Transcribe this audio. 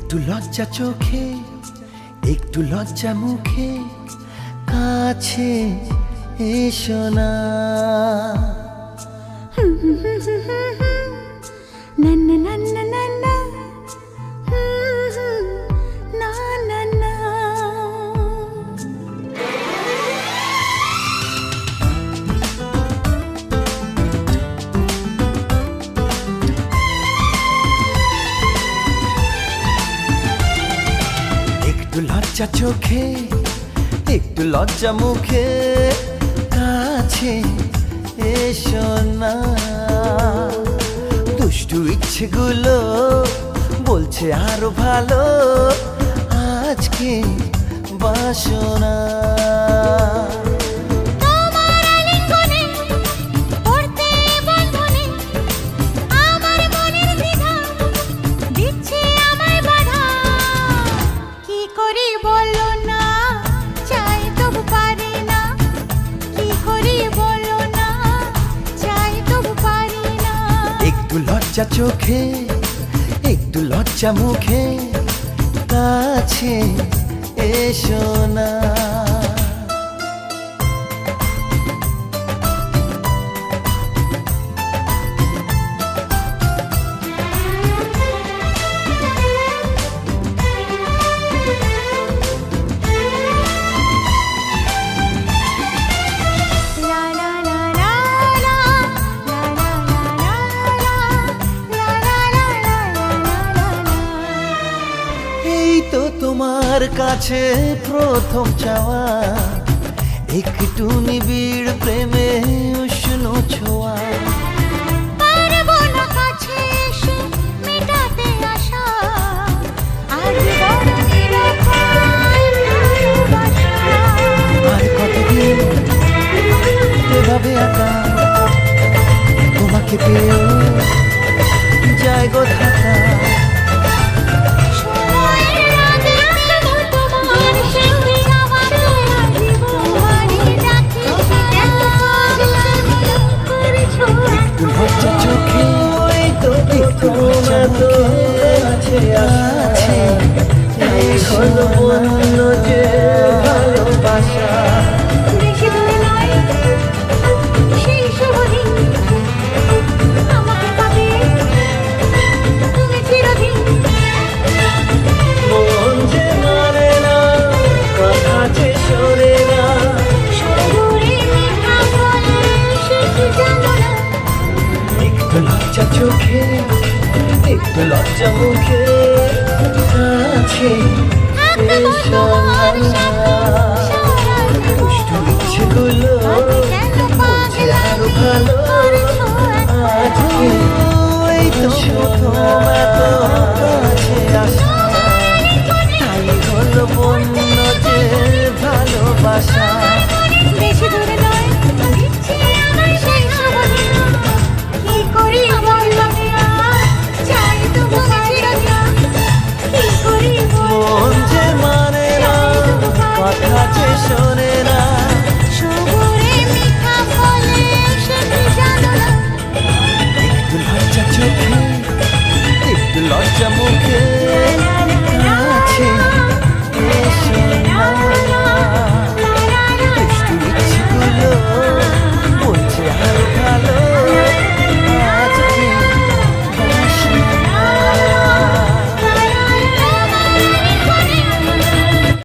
একটু লজ্জা চোখে, একটু লজ্জা মুখে, কাছে এসো না। না না না না না না না না না। একটু লজ্জা চোখে, একটু লজ্জা মুখে, কাছে এসো না। দুষ্টু ইচ্ছেগুলো বলছে আরো ভালো, আজকে বাসনা। একটু লজ্জা চোখে, একটু লজ্জা মুখে, কাছে এসো না। তো তোমার কাছে প্রথম চাওয়া, একটু নিবিড় প্রেমে উষ্ণ ছোঁয়া। পারবো না কাছে এসে মেটাতে আশা, আর বড় নিরাপদ ভালোবাসা। আর কতদিন এভাবে একা তোমাকে পেয়ে যায় গো থাকা। একটু লজ্জা চোখে, একটু লজ্জা মুখে, আছে যে ভালোবাসা। বেশি দূরে নয় সেই শুভ দিন, আমাকে পাবে তুমি চিরদিন। মন যে মারে না, কথা যে সরে না, সুরে মিঠা বলে সে কি জানো না। একটু লজ্জা চোখে, একটু লজ্জা মুখে, কাছে থাকবো এসো তোমার না। সাথে।